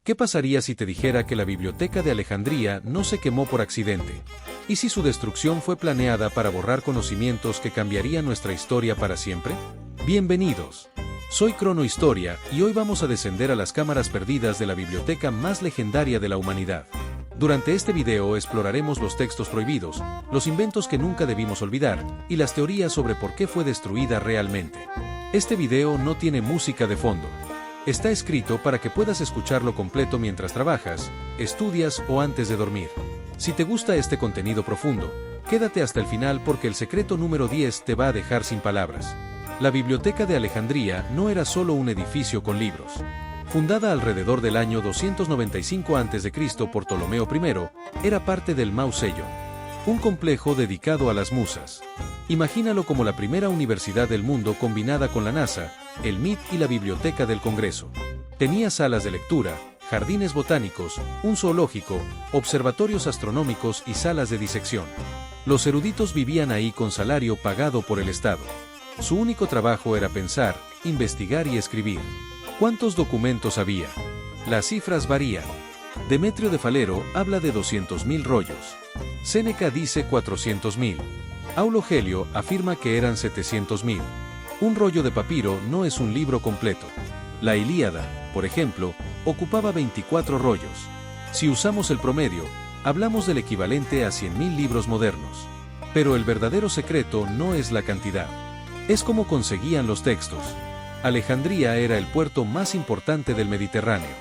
¿Qué pasaría si te dijera que la Biblioteca de Alejandría no se quemó por accidente? ¿Y si su destrucción fue planeada para borrar conocimientos que cambiarían nuestra historia para siempre? Bienvenidos. Soy Cronohistoria y hoy vamos a descender a las cámaras perdidas de la biblioteca más legendaria de la humanidad. Durante este video exploraremos los textos prohibidos, los inventos que nunca debimos olvidar, y las teorías sobre por qué fue destruida realmente. Este video no tiene música de fondo. Está escrito para que puedas escucharlo completo mientras trabajas, estudias o antes de dormir. Si te gusta este contenido profundo, quédate hasta el final porque el secreto número 10 te va a dejar sin palabras. La Biblioteca de Alejandría no era solo un edificio con libros. Fundada alrededor del año 295 a.C. por Ptolomeo I, era parte del Mausoleo, un complejo dedicado a las musas. Imagínalo como la primera universidad del mundo combinada con la NASA, el MIT y la Biblioteca del Congreso. Tenía salas de lectura, jardines botánicos, un zoológico, observatorios astronómicos y salas de disección. Los eruditos vivían ahí con salario pagado por el Estado. Su único trabajo era pensar, investigar y escribir. ¿Cuántos documentos había? Las cifras varían. Demetrio de Falero habla de 200.000 rollos. Séneca dice 400.000. Aulo Gelio afirma que eran 700.000. Un rollo de papiro no es un libro completo. La Ilíada, por ejemplo, ocupaba 24 rollos. Si usamos el promedio, hablamos del equivalente a 100.000 libros modernos. Pero el verdadero secreto no es la cantidad. Es cómo conseguían los textos. Alejandría era el puerto más importante del Mediterráneo.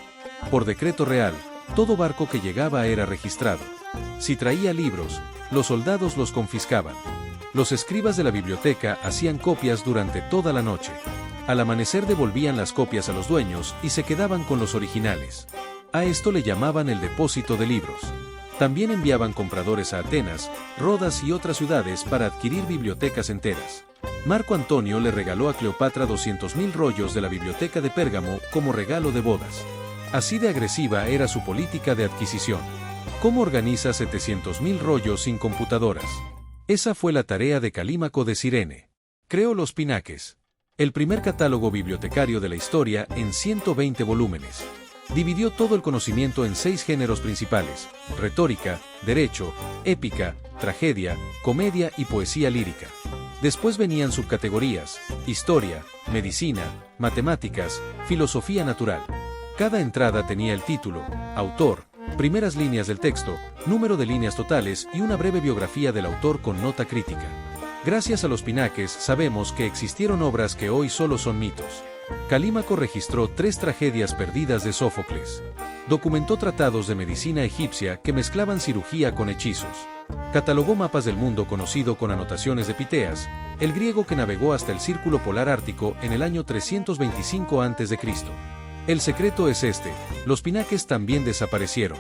Por decreto real, todo barco que llegaba era registrado. Si traía libros, los soldados los confiscaban. Los escribas de la biblioteca hacían copias durante toda la noche. Al amanecer devolvían las copias a los dueños y se quedaban con los originales. A esto le llamaban el depósito de libros. También enviaban compradores a Atenas, Rodas y otras ciudades para adquirir bibliotecas enteras. Marco Antonio le regaló a Cleopatra 200.000 rollos de la biblioteca de Pérgamo como regalo de bodas. Así de agresiva era su política de adquisición. ¿Cómo organiza 700.000 rollos sin computadoras? Esa fue la tarea de Calímaco de Cirene. Creó los pinaques, el primer catálogo bibliotecario de la historia en 120 volúmenes. Dividió todo el conocimiento en 6 géneros principales: retórica, derecho, épica, tragedia, comedia y poesía lírica. Después venían subcategorías: historia, medicina, matemáticas, filosofía natural. Cada entrada tenía el título, autor, primeras líneas del texto, número de líneas totales y una breve biografía del autor con nota crítica. Gracias a los pinaques sabemos que existieron obras que hoy solo son mitos. Calímaco registró 3 tragedias perdidas de Sófocles. Documentó tratados de medicina egipcia que mezclaban cirugía con hechizos. Catalogó mapas del mundo conocido con anotaciones de Piteas, el griego que navegó hasta el Círculo Polar Ártico en el año 325 a.C. El secreto es este: los pinaques también desaparecieron.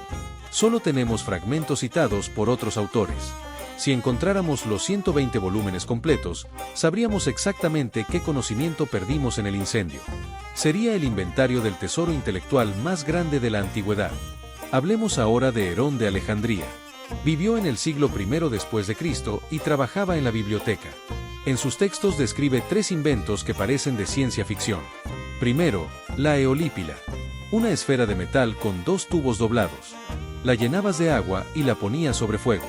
Solo tenemos fragmentos citados por otros autores. Si encontráramos los 120 volúmenes completos, sabríamos exactamente qué conocimiento perdimos en el incendio. Sería el inventario del tesoro intelectual más grande de la antigüedad. Hablemos ahora de Herón de Alejandría. Vivió en el siglo I después de Cristo y trabajaba en la biblioteca. En sus textos describe 3 inventos que parecen de ciencia ficción. Primero, la eolípila. Una esfera de metal con 2 tubos doblados. La llenabas de agua y la ponías sobre fuego.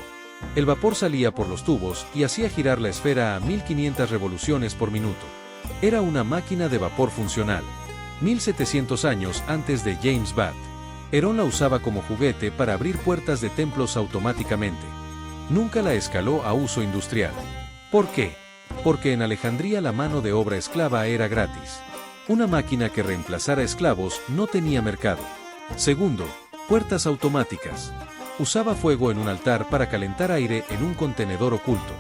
El vapor salía por los tubos y hacía girar la esfera a 1500 revoluciones por minuto. Era una máquina de vapor funcional. 1700 años antes de James Watt. Herón la usaba como juguete para abrir puertas de templos automáticamente. Nunca la escaló a uso industrial. ¿Por qué? Porque en Alejandría la mano de obra esclava era gratis. Una máquina que reemplazara esclavos no tenía mercado. Segundo, puertas automáticas. Usaba fuego en un altar para calentar aire en un contenedor oculto.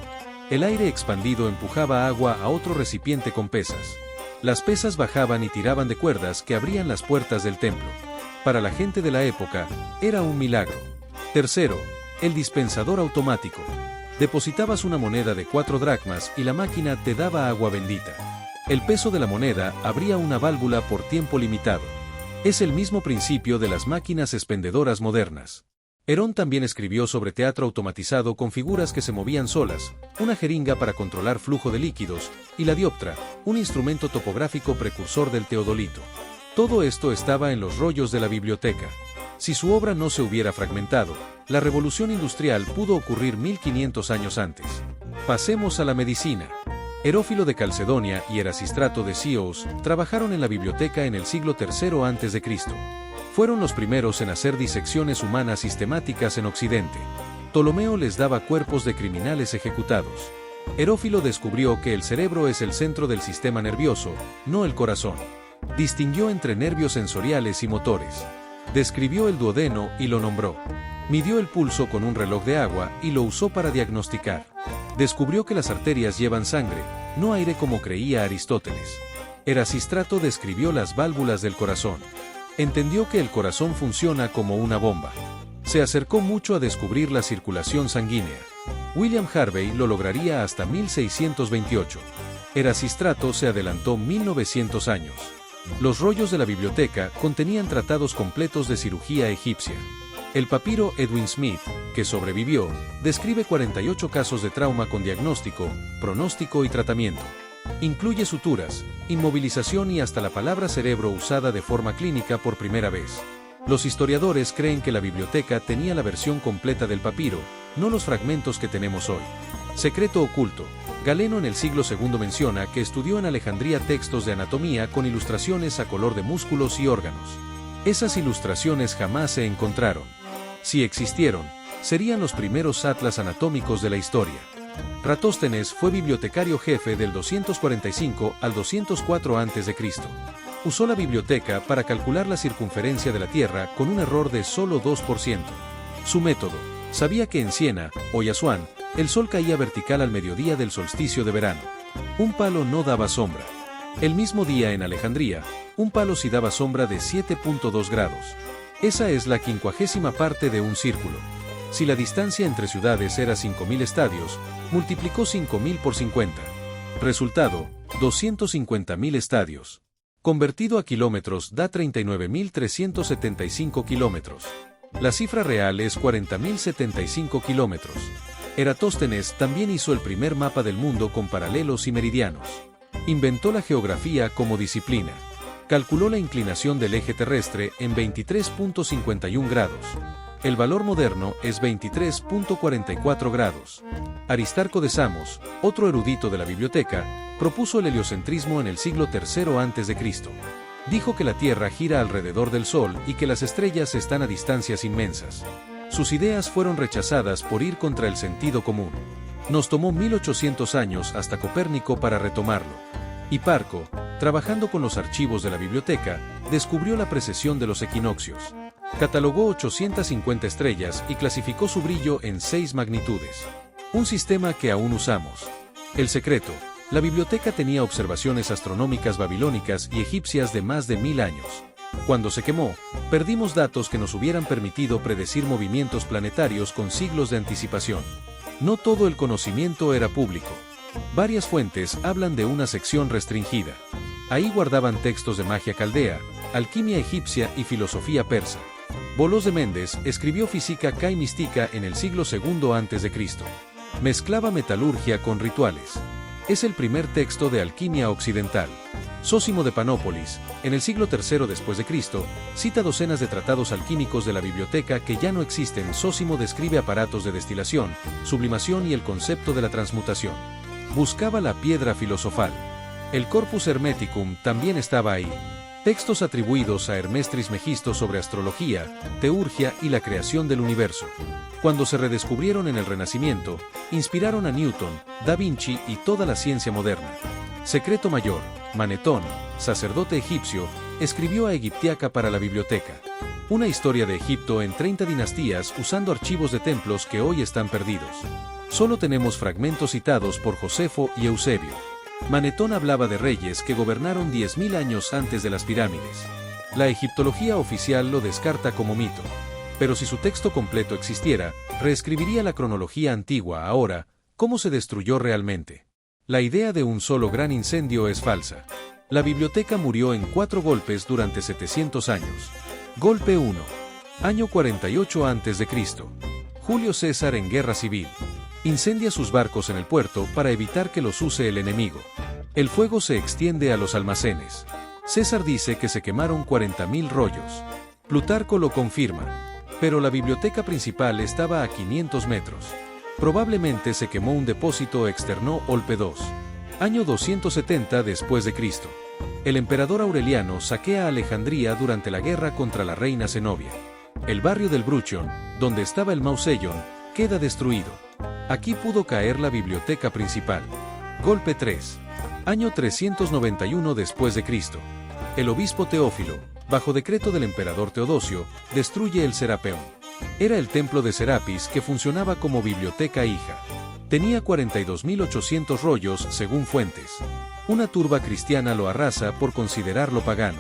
El aire expandido empujaba agua a otro recipiente con pesas. Las pesas bajaban y tiraban de cuerdas que abrían las puertas del templo. Para la gente de la época, era un milagro. Tercero, el dispensador automático. Depositabas una moneda de 4 dracmas y la máquina te daba agua bendita. El peso de la moneda abría una válvula por tiempo limitado. Es el mismo principio de las máquinas expendedoras modernas. Herón también escribió sobre teatro automatizado con figuras que se movían solas, una jeringa para controlar flujo de líquidos, y la dioptra, un instrumento topográfico precursor del teodolito. Todo esto estaba en los rollos de la biblioteca. Si su obra no se hubiera fragmentado, la revolución industrial pudo ocurrir 1500 años antes. Pasemos a la medicina. Herófilo de Calcedonia y Erasístrato de Cios trabajaron en la biblioteca en el siglo III a.C. Fueron los primeros en hacer disecciones humanas sistemáticas en Occidente. Ptolomeo les daba cuerpos de criminales ejecutados. Herófilo descubrió que el cerebro es el centro del sistema nervioso, no el corazón. Distinguió entre nervios sensoriales y motores. Describió el duodeno y lo nombró. Midió el pulso con un reloj de agua y lo usó para diagnosticar. Descubrió que las arterias llevan sangre, no aire como creía Aristóteles. Erasístrato describió las válvulas del corazón. Entendió que el corazón funciona como una bomba. Se acercó mucho a descubrir la circulación sanguínea. William Harvey lo lograría hasta 1628. Erasístrato se adelantó 1900 años. Los rollos de la biblioteca contenían tratados completos de cirugía egipcia. El papiro Edwin Smith, que sobrevivió, describe 48 casos de trauma con diagnóstico, pronóstico y tratamiento. Incluye suturas, inmovilización y hasta la palabra cerebro usada de forma clínica por primera vez. Los historiadores creen que la biblioteca tenía la versión completa del papiro, no los fragmentos que tenemos hoy. Secreto oculto. Galeno en el siglo II menciona que estudió en Alejandría textos de anatomía con ilustraciones a color de músculos y órganos. Esas ilustraciones jamás se encontraron. Si existieron, serían los primeros atlas anatómicos de la historia. Ratóstenes fue bibliotecario jefe del 245 al 204 a.C. Usó la biblioteca para calcular la circunferencia de la Tierra con un error de solo 2%. Su método: sabía que en Siena, o Asuán, el sol caía vertical al mediodía del solsticio de verano. Un palo no daba sombra. El mismo día en Alejandría, un palo sí daba sombra de 7.2 grados. Esa es la 50ª parte de un círculo. Si la distancia entre ciudades era 5.000 estadios, multiplicó 5.000 por 50. Resultado: 250.000 estadios. Convertido a kilómetros da 39.375 kilómetros. La cifra real es 40.075 kilómetros. Eratóstenes también hizo el primer mapa del mundo con paralelos y meridianos. Inventó la geografía como disciplina. Calculó la inclinación del eje terrestre en 23.51 grados. El valor moderno es 23.44 grados. Aristarco de Samos, otro erudito de la biblioteca, propuso el heliocentrismo en el siglo III a.C. Dijo que la Tierra gira alrededor del Sol y que las estrellas están a distancias inmensas. Sus ideas fueron rechazadas por ir contra el sentido común. Nos tomó 1800 años hasta Copérnico para retomarlo. Hiparco, trabajando con los archivos de la biblioteca, descubrió la precesión de los equinoccios. Catalogó 850 estrellas y clasificó su brillo en 6 magnitudes. Un sistema que aún usamos. El secreto: la biblioteca tenía observaciones astronómicas babilónicas y egipcias de más de 1000 años. Cuando se quemó, perdimos datos que nos hubieran permitido predecir movimientos planetarios con siglos de anticipación. No todo el conocimiento era público. Varias fuentes hablan de una sección restringida. Ahí guardaban textos de magia caldea, alquimia egipcia y filosofía persa. Bolós de Méndez escribió Física y Mística en el siglo II a.C. Mezclaba metalurgia con rituales. Es el primer texto de alquimia occidental. Zósimo de Panópolis, en el siglo III después de Cristo, cita docenas de tratados alquímicos de la biblioteca que ya no existen. Zósimo describe aparatos de destilación, sublimación y el concepto de la transmutación. Buscaba la piedra filosofal. El Corpus Hermeticum también estaba ahí. Textos atribuidos a Hermes Trismegisto sobre astrología, teurgia y la creación del universo. Cuando se redescubrieron en el Renacimiento, inspiraron a Newton, Da Vinci y toda la ciencia moderna. Secreto mayor: Manetón, sacerdote egipcio, escribió a Egiptiaca para la biblioteca. Una historia de Egipto en 30 dinastías usando archivos de templos que hoy están perdidos. Solo tenemos fragmentos citados por Josefo y Eusebio. Manetón hablaba de reyes que gobernaron 10.000 años antes de las pirámides. La egiptología oficial lo descarta como mito. Pero si su texto completo existiera, reescribiría la cronología antigua. Ahora, ¿cómo se destruyó realmente? La idea de un solo gran incendio es falsa. La biblioteca murió en 4 golpes durante 700 años. Golpe 1. Año 48 a.C. Julio César en guerra civil. Incendia sus barcos en el puerto para evitar que los use el enemigo. El fuego se extiende a los almacenes. César dice que se quemaron 40.000 rollos. Plutarco lo confirma. Pero la biblioteca principal estaba a 500 metros. Probablemente se quemó un depósito externo Olpe II. Año 270 después de Cristo. El emperador Aureliano saquea Alejandría durante la guerra contra la reina Zenobia. El barrio del Bruchion, donde estaba el Mauseion, queda destruido. Aquí pudo caer la biblioteca principal. Golpe 3. Año 391 después de Cristo. El obispo Teófilo, bajo decreto del emperador Teodosio, destruye el Serapeum. Era el templo de Serapis que funcionaba como biblioteca hija. Tenía 42.800 rollos según fuentes. Una turba cristiana lo arrasa por considerarlo pagano.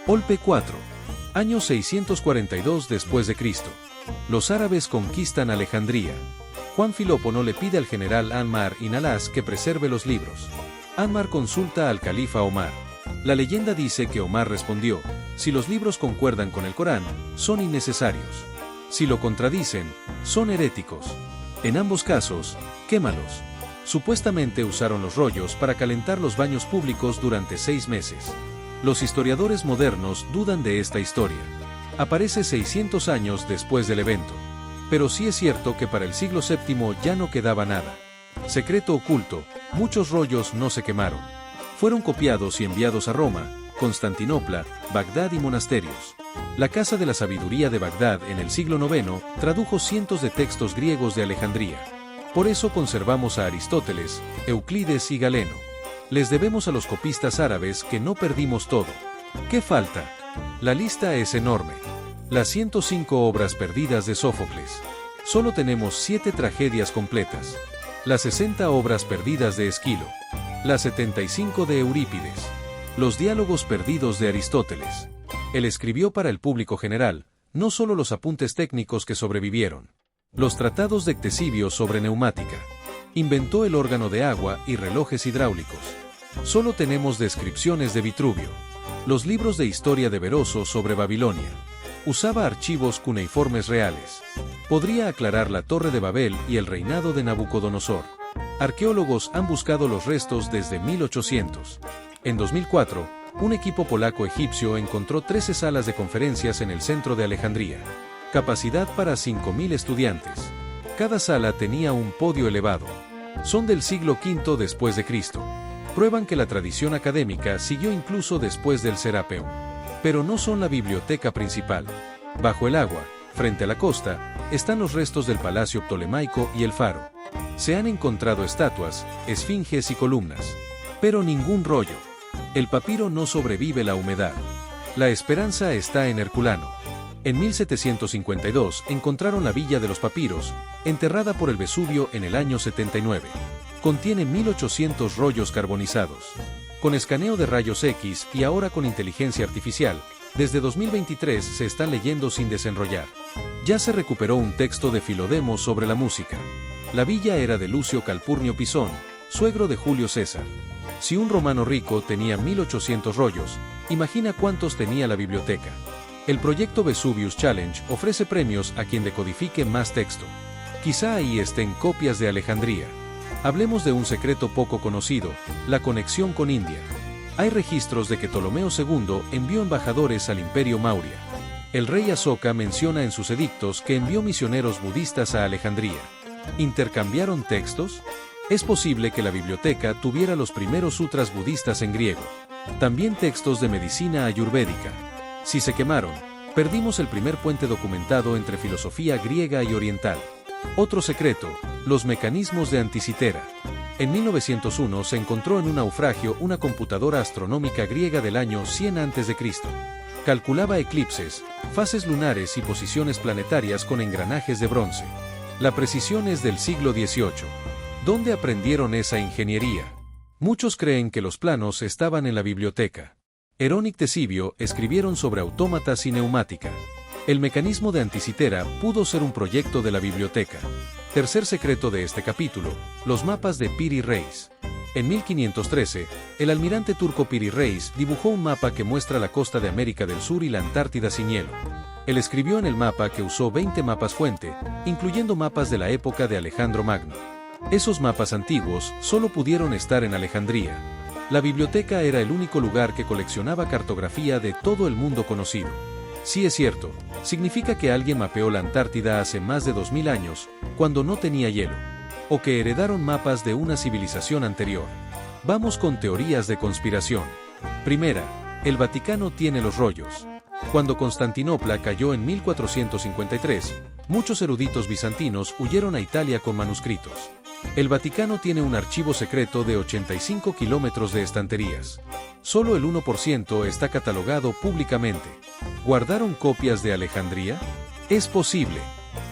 Olpe 4. Año 642 después de Cristo. Los árabes conquistan Alejandría. Juan Filópono le pide al general Ammar ibn al-As que preserve los libros. Ammar consulta al califa Omar. La leyenda dice que Omar respondió: si los libros concuerdan con el Corán, son innecesarios. Si lo contradicen, son heréticos. En ambos casos, quémalos. Supuestamente usaron los rollos para calentar los baños públicos durante 6 meses. Los historiadores modernos dudan de esta historia. Aparece 600 años después del evento. Pero sí es cierto que para el siglo VII ya no quedaba nada. Secreto oculto, muchos rollos no se quemaron. Fueron copiados y enviados a Roma, Constantinopla, Bagdad y monasterios. La Casa de la Sabiduría de Bagdad en el siglo IX tradujo cientos de textos griegos de Alejandría. Por eso conservamos a Aristóteles, Euclides y Galeno. Les debemos a los copistas árabes que no perdimos todo. ¿Qué falta? La lista es enorme. Las 105 obras perdidas de Sófocles. Solo tenemos 7 tragedias completas. Las 60 obras perdidas de Esquilo. Las 75 de Eurípides. Los diálogos perdidos de Aristóteles. Él escribió para el público general, no solo los apuntes técnicos que sobrevivieron. Los tratados de Ctesibio sobre neumática. Inventó el órgano de agua y relojes hidráulicos. Solo tenemos descripciones de Vitruvio. Los libros de historia de Beroso sobre Babilonia. Usaba archivos cuneiformes reales. Podría aclarar la Torre de Babel y el reinado de Nabucodonosor. Arqueólogos han buscado los restos desde 1800. En 2004, un equipo polaco-egipcio encontró 13 salas de conferencias en el centro de Alejandría. Capacidad para 5.000 estudiantes. Cada sala tenía un podio elevado. Son del siglo V después de Cristo. Prueban que la tradición académica siguió incluso después del Serapeum. Pero no son la biblioteca principal. Bajo el agua, frente a la costa, están los restos del palacio ptolemaico y el faro. Se han encontrado estatuas, esfinges y columnas. Pero ningún rollo. El papiro no sobrevive la humedad. La esperanza está en Herculano. En 1752 encontraron la Villa de los Papiros, enterrada por el Vesubio en el año 79. Contiene 1.800 rollos carbonizados. Con escaneo de rayos X y ahora con inteligencia artificial, desde 2023 se están leyendo sin desenrollar. Ya se recuperó un texto de Filodemo sobre la música. La villa era de Lucio Calpurnio Pisón, suegro de Julio César. Si un romano rico tenía 1.800 rollos, imagina cuántos tenía la biblioteca. El proyecto Vesuvius Challenge ofrece premios a quien decodifique más texto. Quizá ahí estén copias de Alejandría. Hablemos de un secreto poco conocido, la conexión con India. Hay registros de que Ptolomeo II envió embajadores al Imperio Maurya. El rey Asoka menciona en sus edictos que envió misioneros budistas a Alejandría. ¿Intercambiaron textos? Es posible que la biblioteca tuviera los primeros sutras budistas en griego. También textos de medicina ayurvédica. Si se quemaron, perdimos el primer puente documentado entre filosofía griega y oriental. Otro secreto, los mecanismos de Anticitera. En 1901 se encontró en un naufragio una computadora astronómica griega del año 100 a.C. Calculaba eclipses, fases lunares y posiciones planetarias con engranajes de bronce. La precisión es del siglo XVIII. ¿Dónde aprendieron esa ingeniería? Muchos creen que los planos estaban en la biblioteca. Herón y Ctesibio escribieron sobre autómatas y neumática. El mecanismo de Anticitera pudo ser un proyecto de la biblioteca. Tercer secreto de este capítulo, los mapas de Piri Reis. En 1513, el almirante turco Piri Reis dibujó un mapa que muestra la costa de América del Sur y la Antártida sin hielo. Él escribió en el mapa que usó 20 mapas fuente, incluyendo mapas de la época de Alejandro Magno. Esos mapas antiguos solo pudieron estar en Alejandría. La biblioteca era el único lugar que coleccionaba cartografía de todo el mundo conocido. Sí es cierto, significa que alguien mapeó la Antártida hace más de 2000 años, cuando no tenía hielo, o que heredaron mapas de una civilización anterior. Vamos con teorías de conspiración. Primera, el Vaticano tiene los rollos. Cuando Constantinopla cayó en 1453, muchos eruditos bizantinos huyeron a Italia con manuscritos. El Vaticano tiene un archivo secreto de 85 kilómetros de estanterías. Solo el 1% está catalogado públicamente. ¿Guardaron copias de Alejandría? Es posible,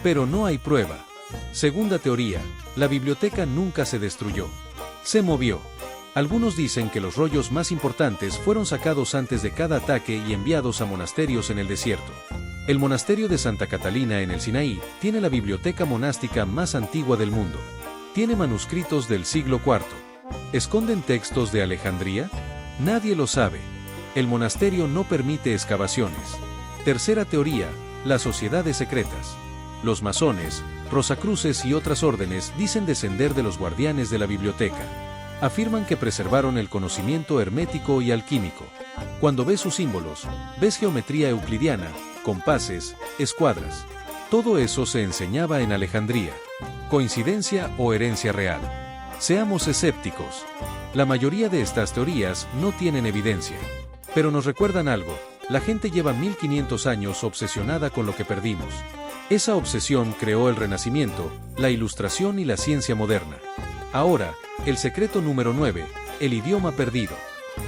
pero no hay prueba. Segunda teoría, la biblioteca nunca se destruyó. Se movió. Algunos dicen que los rollos más importantes fueron sacados antes de cada ataque y enviados a monasterios en el desierto. El monasterio de Santa Catalina en el Sinaí tiene la biblioteca monástica más antigua del mundo. Tiene manuscritos del siglo IV. ¿Esconden textos de Alejandría? Nadie lo sabe. El monasterio no permite excavaciones. Tercera teoría, las sociedades secretas. Los masones, rosacruces y otras órdenes dicen descender de los guardianes de la biblioteca. Afirman que preservaron el conocimiento hermético y alquímico. Cuando ves sus símbolos, ves geometría euclidiana, compases, escuadras. Todo eso se enseñaba en Alejandría. ¿Coincidencia o herencia real? Seamos escépticos. La mayoría de estas teorías no tienen evidencia. Pero nos recuerdan algo, la gente lleva 1500 años obsesionada con lo que perdimos. Esa obsesión creó el Renacimiento, la Ilustración y la ciencia moderna. Ahora, el secreto número 9, el idioma perdido.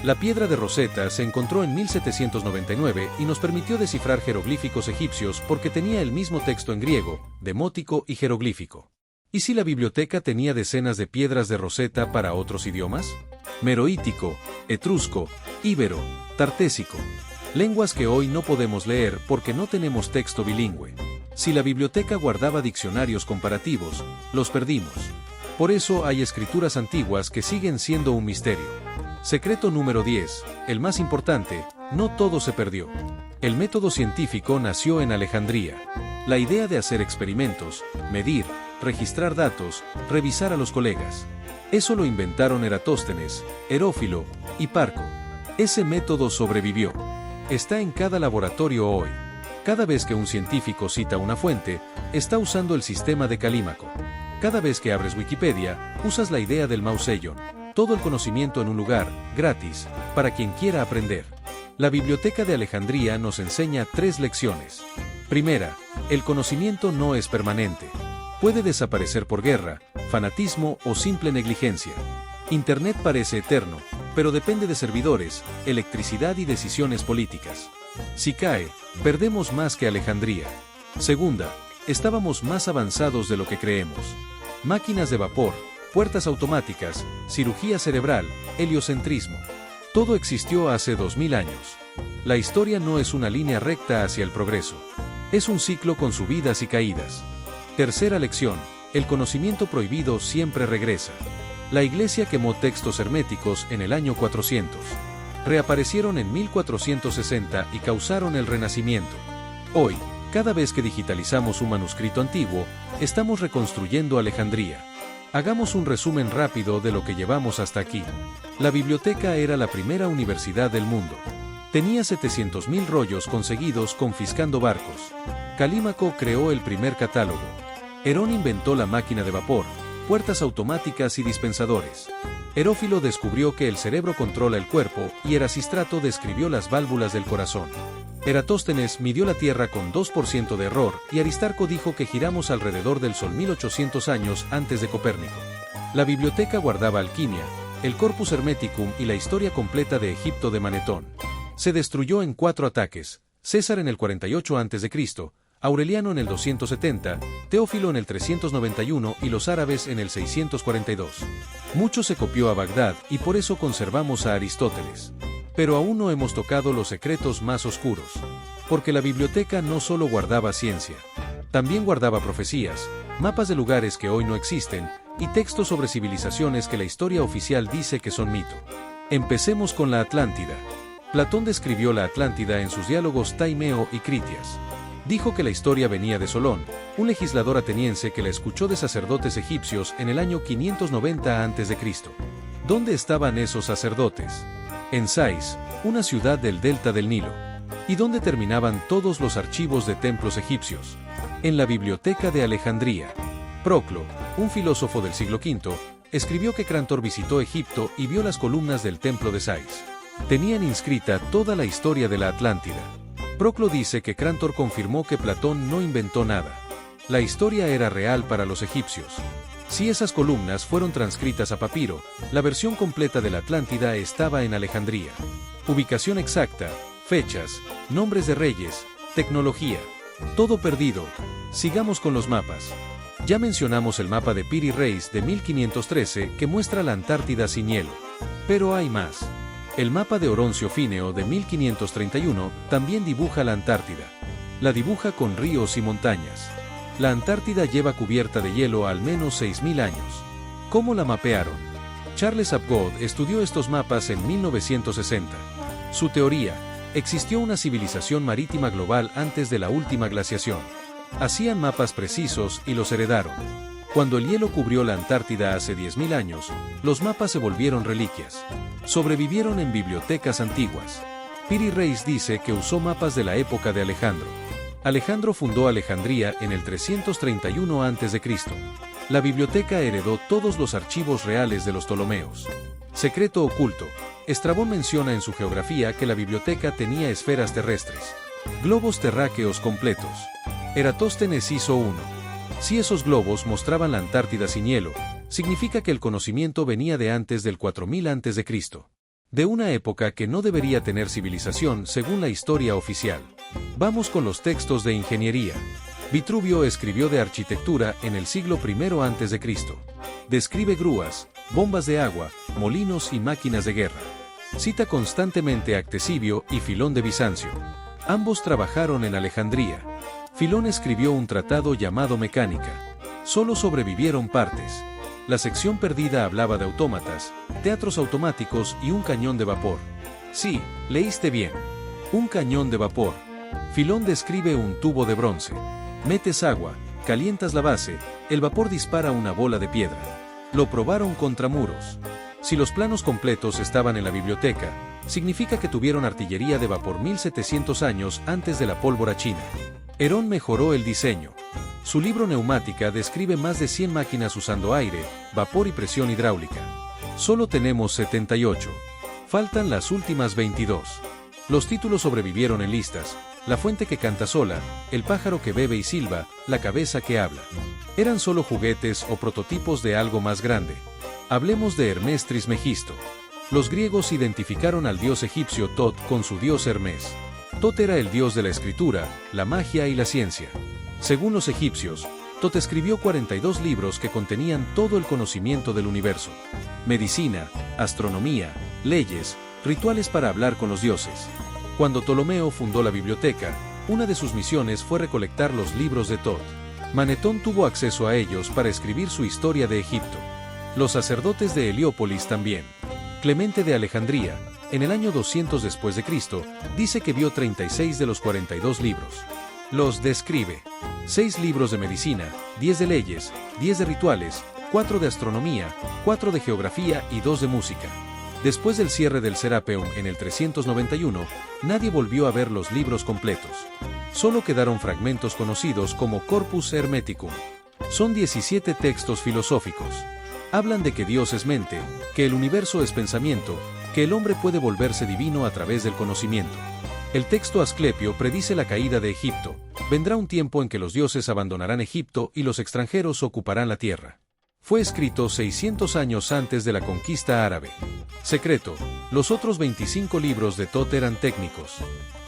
La piedra de Rosetta se encontró en 1799 y nos permitió descifrar jeroglíficos egipcios porque tenía el mismo texto en griego, demótico y jeroglífico. ¿Y si la biblioteca tenía decenas de piedras de Rosetta para otros idiomas? Meroítico, etrusco, íbero, tartésico. Lenguas que hoy no podemos leer porque no tenemos texto bilingüe. Si la biblioteca guardaba diccionarios comparativos, los perdimos. Por eso hay escrituras antiguas que siguen siendo un misterio. Secreto número 10, el más importante, no todo se perdió. El método científico nació en Alejandría. La idea de hacer experimentos, medir, registrar datos, revisar a los colegas. Eso lo inventaron Eratóstenes, Herófilo, Hiparco. Ese método sobrevivió. Está en cada laboratorio hoy. Cada vez que un científico cita una fuente, está usando el sistema de Calímaco. Cada vez que abres Wikipedia, usas la idea del Mausellón. Todo el conocimiento en un lugar, gratis, para quien quiera aprender. La Biblioteca de Alejandría nos enseña 3 lecciones. Primera, el conocimiento no es permanente. Puede desaparecer por guerra, fanatismo o simple negligencia. Internet parece eterno, pero depende de servidores, electricidad y decisiones políticas. Si cae, perdemos más que Alejandría. Segunda, estábamos más avanzados de lo que creemos. Máquinas de vapor, puertas automáticas, cirugía cerebral, heliocentrismo. Todo existió hace 2000 años. La historia no es una línea recta hacia el progreso. Es un ciclo con subidas y caídas. Tercera lección, el conocimiento prohibido siempre regresa. La Iglesia quemó textos herméticos en el año 400. Reaparecieron en 1460 y causaron el Renacimiento. Hoy, cada vez que digitalizamos un manuscrito antiguo, estamos reconstruyendo Alejandría. Hagamos un resumen rápido de lo que llevamos hasta aquí. La biblioteca era la primera universidad del mundo. Tenía 700.000 rollos conseguidos confiscando barcos. Calímaco creó el primer catálogo. Herón inventó la máquina de vapor, puertas automáticas y dispensadores. Herófilo descubrió que el cerebro controla el cuerpo y Erasístrato describió las válvulas del corazón. Eratóstenes midió la Tierra con 2% de error y Aristarco dijo que giramos alrededor del Sol 1800 años antes de Copérnico. La biblioteca guardaba alquimia, el Corpus Hermeticum y la historia completa de Egipto de Manetón. Se destruyó en 4 ataques, César en el 48 a.C., Aureliano en el 270, Teófilo en el 391 y los árabes en el 642. Mucho se copió a Bagdad y por eso conservamos a Aristóteles. Pero aún no hemos tocado los secretos más oscuros. Porque la biblioteca no solo guardaba ciencia, también guardaba profecías, mapas de lugares que hoy no existen, y textos sobre civilizaciones que la historia oficial dice que son mito. Empecemos con la Atlántida. Platón describió la Atlántida en sus diálogos Taimeo y Critias. Dijo que la historia venía de Solón, un legislador ateniense que la escuchó de sacerdotes egipcios en el año 590 a.C. ¿Dónde estaban esos sacerdotes? En Sais, una ciudad del delta del Nilo. ¿Y dónde terminaban todos los archivos de templos egipcios? En la Biblioteca de Alejandría. Proclo, un filósofo del siglo V, escribió que Crantor visitó Egipto y vio las columnas del templo de Sais. Tenían inscrita toda la historia de la Atlántida. Proclo dice que Crantor confirmó que Platón no inventó nada. La historia era real para los egipcios. Si esas columnas fueron transcritas a papiro, la versión completa de la Atlántida estaba en Alejandría. Ubicación exacta, fechas, nombres de reyes, tecnología. Todo perdido. Sigamos con los mapas. Ya mencionamos el mapa de Piri Reis de 1513 que muestra la Antártida sin hielo. Pero hay más. El mapa de Oroncio Fineo de 1531 también dibuja la Antártida. La dibuja con ríos y montañas. La Antártida lleva cubierta de hielo al menos 6000 años. ¿Cómo la mapearon? Charles Apgood estudió estos mapas en 1960. Su teoría: existió una civilización marítima global antes de la última glaciación. Hacían mapas precisos y los heredaron. Cuando el hielo cubrió la Antártida hace 10.000 años, los mapas se volvieron reliquias. Sobrevivieron en bibliotecas antiguas. Piri Reis dice que usó mapas de la época de Alejandro. Alejandro fundó Alejandría en el 331 a.C. La biblioteca heredó todos los archivos reales de los Ptolomeos. Secreto oculto. Estrabón menciona en su geografía que la biblioteca tenía esferas terrestres. Globos terráqueos completos. Eratóstenes hizo uno. Si esos globos mostraban la Antártida sin hielo, significa que el conocimiento venía de antes del 4000 a.C. De una época que no debería tener civilización según la historia oficial. Vamos con los textos de ingeniería. Vitruvio escribió de arquitectura en el siglo I a.C. Describe grúas, bombas de agua, molinos y máquinas de guerra. Cita constantemente a Ctesibio y Filón de Bizancio. Ambos trabajaron en Alejandría. Filón escribió un tratado llamado Mecánica. Solo sobrevivieron partes. La sección perdida hablaba de autómatas, teatros automáticos y un cañón de vapor. Sí, leíste bien. Un cañón de vapor. Filón describe un tubo de bronce. Metes agua, calientas la base, el vapor dispara una bola de piedra. Lo probaron contra muros. Si los planos completos estaban en la biblioteca, significa que tuvieron artillería de vapor 1700 años antes de la pólvora china. Herón mejoró el diseño. Su libro Neumática describe más de 100 máquinas usando aire, vapor y presión hidráulica. Solo tenemos 78. Faltan las últimas 22. Los títulos sobrevivieron en listas: La fuente que canta sola, El pájaro que bebe y silba, La cabeza que habla. Eran solo juguetes o prototipos de algo más grande. Hablemos de Hermes Trismegisto. Los griegos identificaron al dios egipcio Tot con su dios Hermes. Tot era el dios de la escritura, la magia y la ciencia. Según los egipcios, Tot escribió 42 libros que contenían todo el conocimiento del universo. Medicina, astronomía, leyes, rituales para hablar con los dioses. Cuando Ptolomeo fundó la biblioteca, una de sus misiones fue recolectar los libros de Tot. Manetón tuvo acceso a ellos para escribir su historia de Egipto. Los sacerdotes de Heliópolis también. Clemente de Alejandría, en el año 200 después de Cristo, dice que vio 36 de los 42 libros. Los describe. 6 libros de medicina, 10 de leyes, 10 de rituales, 4 de astronomía, 4 de geografía y 2 de música. Después del cierre del Serapeum en el 391, nadie volvió a ver los libros completos. Solo quedaron fragmentos conocidos como Corpus Hermeticum. Son 17 textos filosóficos. Hablan de que Dios es mente, que el universo es pensamiento, que el hombre puede volverse divino a través del conocimiento. El texto Asclepio predice la caída de Egipto. Vendrá un tiempo en que los dioses abandonarán Egipto y los extranjeros ocuparán la tierra. Fue escrito 600 años antes de la conquista árabe. Secreto: los otros 25 libros de Tot eran técnicos.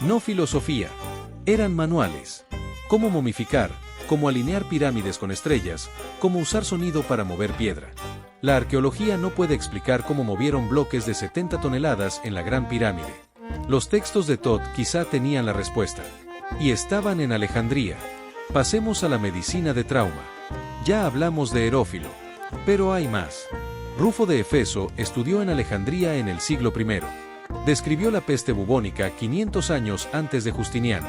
No filosofía. Eran manuales. Cómo momificar, cómo alinear pirámides con estrellas, cómo usar sonido para mover piedra. La arqueología no puede explicar cómo movieron bloques de 70 toneladas en la Gran Pirámide. Los textos de Tot quizá tenían la respuesta. Y estaban en Alejandría. Pasemos a la medicina de trauma. Ya hablamos de Herófilo. Pero hay más. Rufo de Efeso estudió en Alejandría en el siglo I. Describió la peste bubónica 500 años antes de Justiniano.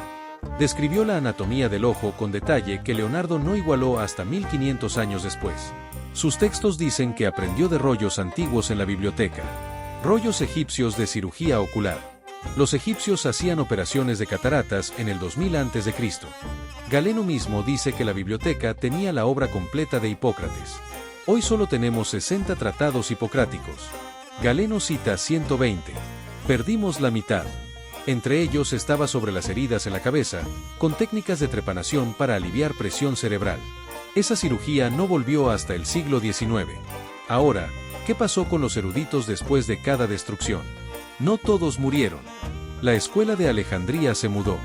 Describió la anatomía del ojo con detalle que Leonardo no igualó hasta 1500 años después. Sus textos dicen que aprendió de rollos antiguos en la biblioteca. Rollos egipcios de cirugía ocular. Los egipcios hacían operaciones de cataratas en el 2000 a.C. Galeno mismo dice que la biblioteca tenía la obra completa de Hipócrates. Hoy solo tenemos 60 tratados hipocráticos. Galeno cita 120. Perdimos la mitad. Entre ellos estaba sobre las heridas en la cabeza, con técnicas de trepanación para aliviar presión cerebral. Esa cirugía no volvió hasta el siglo XIX. Ahora, ¿qué pasó con los eruditos después de cada destrucción? No todos murieron. La escuela de Alejandría se mudó.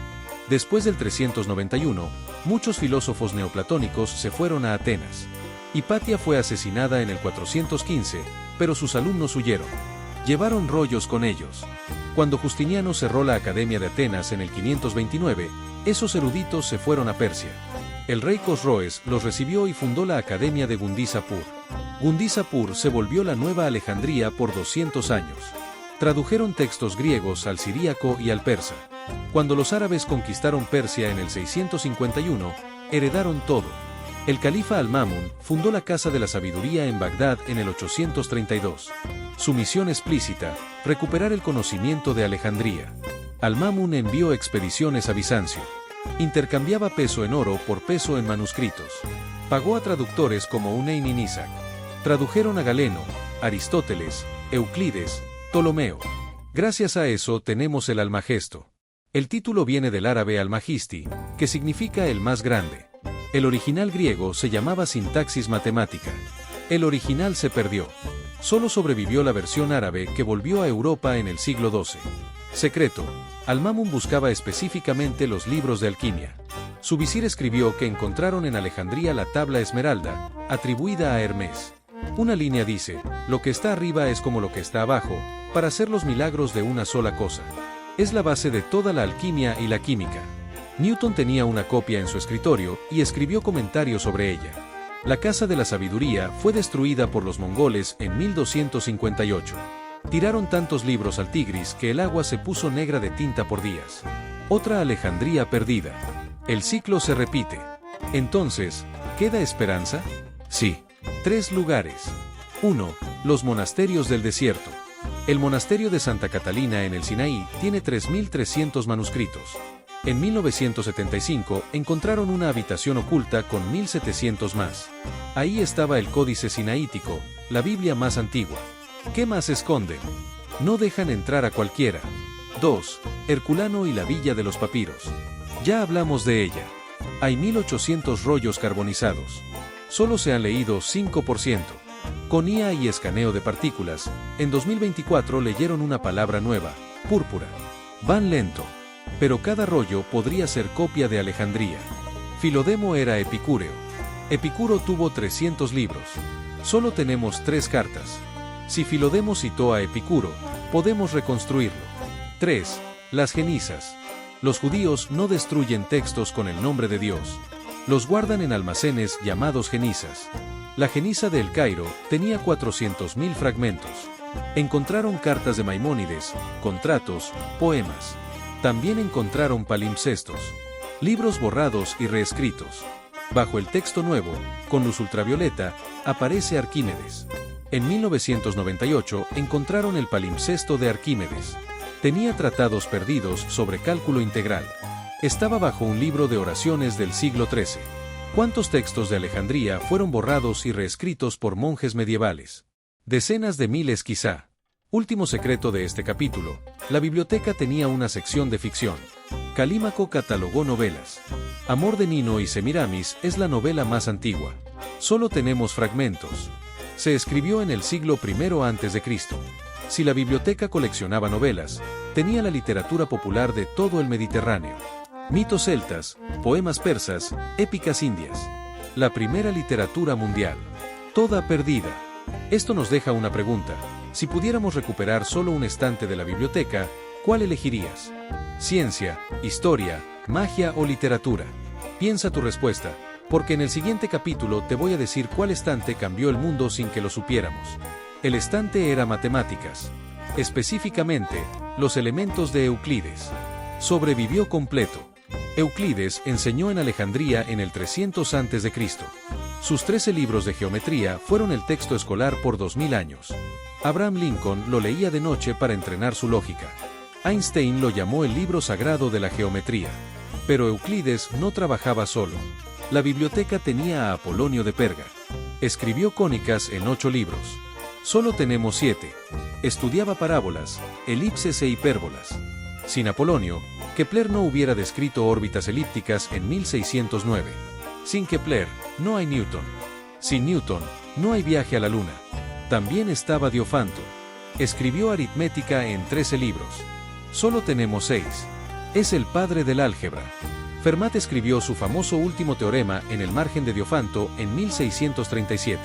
Después del 391, muchos filósofos neoplatónicos se fueron a Atenas. Hipatia fue asesinada en el 415, pero sus alumnos huyeron. Llevaron rollos con ellos. Cuando Justiniano cerró la Academia de Atenas en el 529, esos eruditos se fueron a Persia. El rey Cosroes los recibió y fundó la Academia de Gundizapur. Gundizapur se volvió la nueva Alejandría por 200 años. Tradujeron textos griegos al siríaco y al persa. Cuando los árabes conquistaron Persia en el 651, heredaron todo. El califa Al-Mamun fundó la Casa de la Sabiduría en Bagdad en el 832. Su misión explícita, recuperar el conocimiento de Alejandría. Al-Mamun envió expediciones a Bizancio. Intercambiaba peso en oro por peso en manuscritos. Pagó a traductores como Hunein y Nisak. Tradujeron a Galeno, Aristóteles, Euclides, Ptolomeo. Gracias a eso tenemos el Almagesto. El título viene del árabe Almagisti, que significa el más grande. El original griego se llamaba Sintaxis Matemática. El original se perdió. Solo sobrevivió la versión árabe que volvió a Europa en el siglo XII. Secreto. Al-Mamun buscaba específicamente los libros de alquimia. Su visir escribió que encontraron en Alejandría la tabla esmeralda, atribuida a Hermes. Una línea dice, lo que está arriba es como lo que está abajo, para hacer los milagros de una sola cosa. Es la base de toda la alquimia y la química. Newton tenía una copia en su escritorio y escribió comentarios sobre ella. La Casa de la Sabiduría fue destruida por los mongoles en 1258. Tiraron tantos libros al Tigris que el agua se puso negra de tinta por días. Otra Alejandría perdida. El ciclo se repite. Entonces, ¿queda esperanza? Sí. 3 lugares. 1. Los monasterios del desierto. El monasterio de Santa Catalina en el Sinaí tiene 3.300 manuscritos. En 1975 encontraron una habitación oculta con 1.700 más. Ahí estaba el Códice Sinaítico, la Biblia más antigua. ¿Qué más esconden? No dejan entrar a cualquiera. 2. Herculano y la Villa de los Papiros. Ya hablamos de ella. Hay 1.800 rollos carbonizados. Solo se han leído 5%. Con IA y escaneo de partículas, en 2024 leyeron una palabra nueva, púrpura. Van lento. Pero cada rollo podría ser copia de Alejandría. Filodemo era epicúreo. Epicuro tuvo 300 libros. Solo tenemos 3 cartas. Si Filodemo citó a Epicuro, podemos reconstruirlo. 3. Las genisas. Los judíos no destruyen textos con el nombre de Dios. Los guardan en almacenes llamados genisas. La genisa de El Cairo tenía 400.000 fragmentos. Encontraron cartas de Maimónides, contratos, poemas. También encontraron palimpsestos, libros borrados y reescritos. Bajo el texto nuevo, con luz ultravioleta, aparece Arquímedes. En 1998 encontraron el palimpsesto de Arquímedes. Tenía tratados perdidos sobre cálculo integral. Estaba bajo un libro de oraciones del siglo XIII. ¿Cuántos textos de Alejandría fueron borrados y reescritos por monjes medievales? Decenas de miles quizá. Último secreto de este capítulo, la biblioteca tenía una sección de ficción. Calímaco catalogó novelas. Amor de Nino y Semiramis es la novela más antigua. Solo tenemos fragmentos. Se escribió en el siglo I a.C. Si la biblioteca coleccionaba novelas, tenía la literatura popular de todo el Mediterráneo. Mitos celtas, poemas persas, épicas indias. La primera literatura mundial. Toda perdida. Esto nos deja una pregunta. Si pudiéramos recuperar solo un estante de la biblioteca, ¿cuál elegirías? ¿Ciencia, historia, magia o literatura? Piensa tu respuesta, porque en el siguiente capítulo te voy a decir cuál estante cambió el mundo sin que lo supiéramos. El estante era matemáticas. Específicamente, los elementos de Euclides. Sobrevivió completo. Euclides enseñó en Alejandría en el 300 a.C. Sus 13 libros de geometría fueron el texto escolar por 2000 años. Abraham Lincoln lo leía de noche para entrenar su lógica. Einstein lo llamó el libro sagrado de la geometría. Pero Euclides no trabajaba solo. La biblioteca tenía a Apolonio de Perga. Escribió cónicas en 8 libros. Solo tenemos 7. Estudiaba parábolas, elipses e hipérbolas. Sin Apolonio, Kepler no hubiera descrito órbitas elípticas en 1609. Sin Kepler, no hay Newton. Sin Newton, no hay viaje a la Luna. También estaba Diofanto. Escribió aritmética en 13 libros. Solo tenemos 6. Es el padre del álgebra. Fermat escribió su famoso último teorema en el margen de Diofanto en 1637.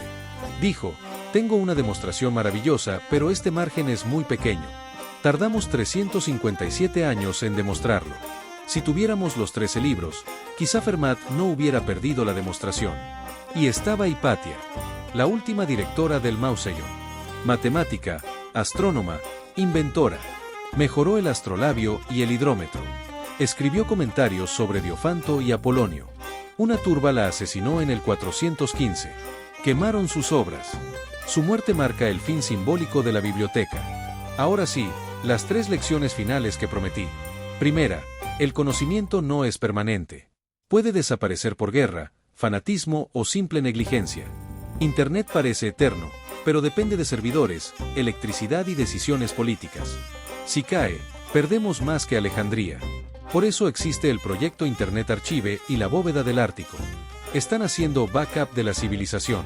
Dijo: tengo una demostración maravillosa, pero este margen es muy pequeño. Tardamos 357 años en demostrarlo. Si tuviéramos los 13 libros, quizá Fermat no hubiera perdido la demostración. Y estaba Hipatia, la última directora del Mausoleo. Matemática, astrónoma, inventora. Mejoró el astrolabio y el hidrómetro. Escribió comentarios sobre Diofanto y Apolonio. Una turba la asesinó en el 415. Quemaron sus obras. Su muerte marca el fin simbólico de la biblioteca. Ahora sí, las 3 lecciones finales que prometí. Primera, el conocimiento no es permanente. Puede desaparecer por guerra, fanatismo o simple negligencia. Internet parece eterno, pero depende de servidores, electricidad y decisiones políticas. Si cae, perdemos más que Alejandría. Por eso existe el proyecto Internet Archive y la bóveda del Ártico. Están haciendo backup de la civilización.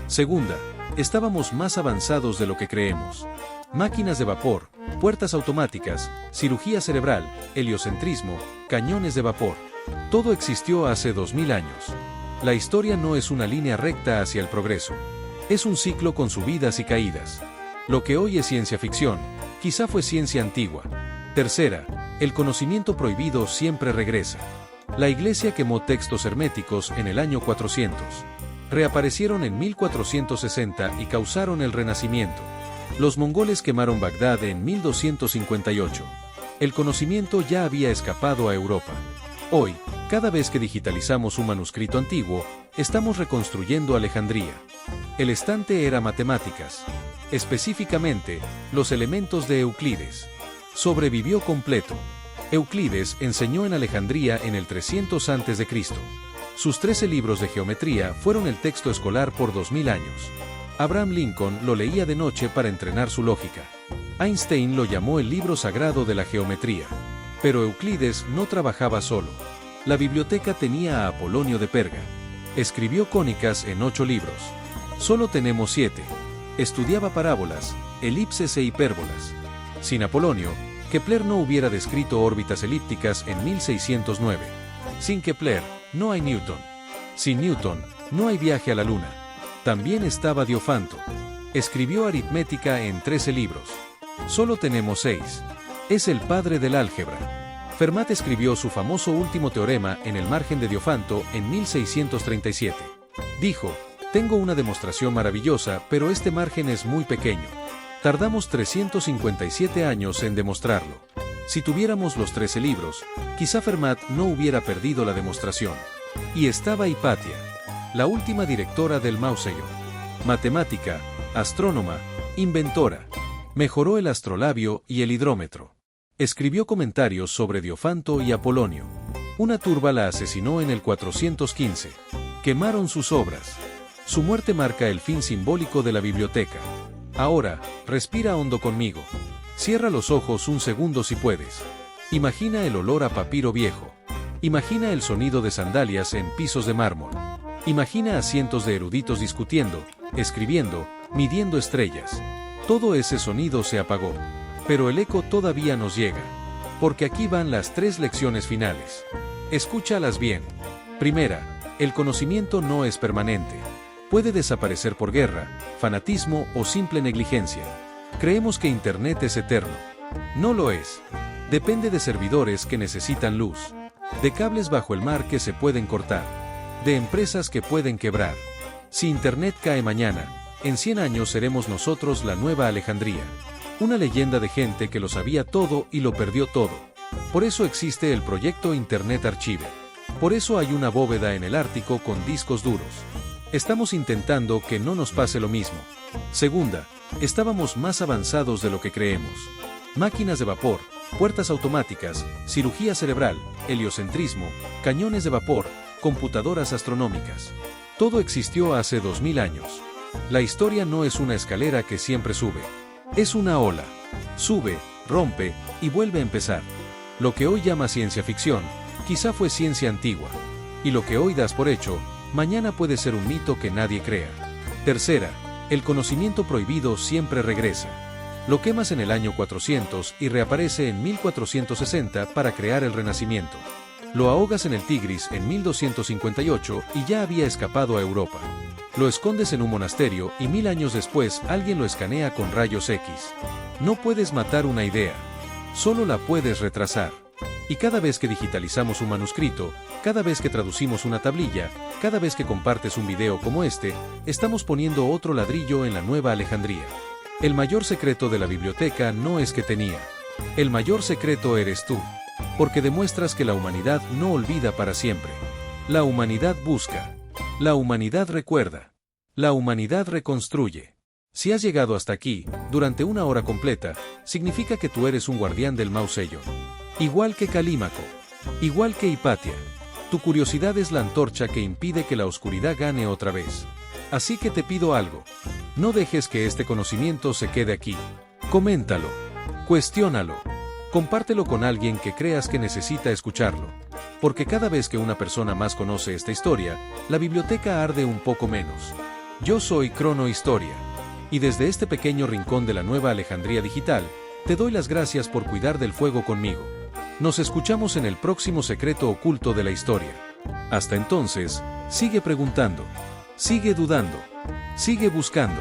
Segunda, estábamos más avanzados de lo que creemos. Máquinas de vapor, puertas automáticas, cirugía cerebral, heliocentrismo, cañones de vapor. Todo existió hace 2000 años. La historia no es una línea recta hacia el progreso. Es un ciclo con subidas y caídas. Lo que hoy es ciencia ficción, quizá fue ciencia antigua. Tercera, el conocimiento prohibido siempre regresa. La Iglesia quemó textos herméticos en el año 400. Reaparecieron en 1460 y causaron el Renacimiento. Los mongoles quemaron Bagdad en 1258. El conocimiento ya había escapado a Europa. Hoy, cada vez que digitalizamos un manuscrito antiguo, estamos reconstruyendo Alejandría. El estante era matemáticas. Específicamente, los elementos de Euclides. Sobrevivió completo. Euclides enseñó en Alejandría en el 300 a.C. Sus 13 libros de geometría fueron el texto escolar por 2000 años. Abraham Lincoln lo leía de noche para entrenar su lógica. Einstein lo llamó el libro sagrado de la geometría. Pero Euclides no trabajaba solo. La biblioteca tenía a Apolonio de Perga. Escribió cónicas en 8 libros. Solo tenemos 7. Estudiaba parábolas, elipses e hipérbolas. Sin Apolonio, Kepler no hubiera descrito órbitas elípticas en 1609. Sin Kepler, no hay Newton. Sin Newton, no hay viaje a la Luna. También estaba Diofanto. Escribió aritmética en 13 libros. Solo tenemos 6. Es el padre del álgebra. Fermat escribió su famoso último teorema en el margen de Diofanto en 1637. Dijo: tengo una demostración maravillosa, pero este margen es muy pequeño. Tardamos 357 años en demostrarlo. Si tuviéramos los 13 libros, quizá Fermat no hubiera perdido la demostración. Y estaba Hipatia, la última directora del Mausoleo. Matemática, astrónoma, inventora. Mejoró el astrolabio y el hidrómetro. Escribió comentarios sobre Diofanto y Apolonio. Una turba la asesinó en el 415. Quemaron sus obras. Su muerte marca el fin simbólico de la biblioteca. Ahora, respira hondo conmigo. Cierra los ojos un segundo si puedes. Imagina el olor a papiro viejo. Imagina el sonido de sandalias en pisos de mármol. Imagina a cientos de eruditos discutiendo, escribiendo, midiendo estrellas. Todo ese sonido se apagó. Pero el eco todavía nos llega. Porque aquí van las 3 lecciones finales. Escúchalas bien. Primera, el conocimiento no es permanente. Puede desaparecer por guerra, fanatismo o simple negligencia. Creemos que Internet es eterno. No lo es. Depende de servidores que necesitan luz. De cables bajo el mar que se pueden cortar. De empresas que pueden quebrar. Si Internet cae mañana, en 100 años seremos nosotros la nueva Alejandría. Una leyenda de gente que lo sabía todo y lo perdió todo. Por eso existe el proyecto Internet Archive. Por eso hay una bóveda en el Ártico con discos duros. Estamos intentando que no nos pase lo mismo. Segunda, estábamos más avanzados de lo que creemos. Máquinas de vapor, puertas automáticas, cirugía cerebral, heliocentrismo, cañones de vapor, computadoras astronómicas. Todo existió hace 2000 años. La historia no es una escalera que siempre sube. Es una ola. Sube, rompe y vuelve a empezar. Lo que hoy llama ciencia ficción, quizá fue ciencia antigua. Y lo que hoy das por hecho, mañana puede ser un mito que nadie crea. Tercera, el conocimiento prohibido siempre regresa. Lo quemas en el año 400 y reaparece en 1460 para crear el Renacimiento. Lo ahogas en el Tigris en 1258 y ya había escapado a Europa. Lo escondes en un monasterio y 1000 años después alguien lo escanea con rayos X. No puedes matar una idea. Solo la puedes retrasar. Y cada vez que digitalizamos un manuscrito, cada vez que traducimos una tablilla, cada vez que compartes un video como este, estamos poniendo otro ladrillo en la nueva Alejandría. El mayor secreto de la biblioteca no es que tenía. El mayor secreto eres tú. Porque demuestras que la humanidad no olvida para siempre. La humanidad busca. La humanidad recuerda. La humanidad reconstruye. Si has llegado hasta aquí, durante una hora completa, significa que tú eres un guardián del Mausoleo. Igual que Calímaco. Igual que Hipatia. Tu curiosidad es la antorcha que impide que la oscuridad gane otra vez. Así que te pido algo. No dejes que este conocimiento se quede aquí. Coméntalo. Cuestiónalo. Compártelo con alguien que creas que necesita escucharlo. Porque cada vez que una persona más conoce esta historia, la biblioteca arde un poco menos. Yo soy Cronohistoria. Y desde este pequeño rincón de la nueva Alejandría digital, te doy las gracias por cuidar del fuego conmigo. Nos escuchamos en el próximo secreto oculto de la historia. Hasta entonces, sigue preguntando, sigue dudando, sigue buscando.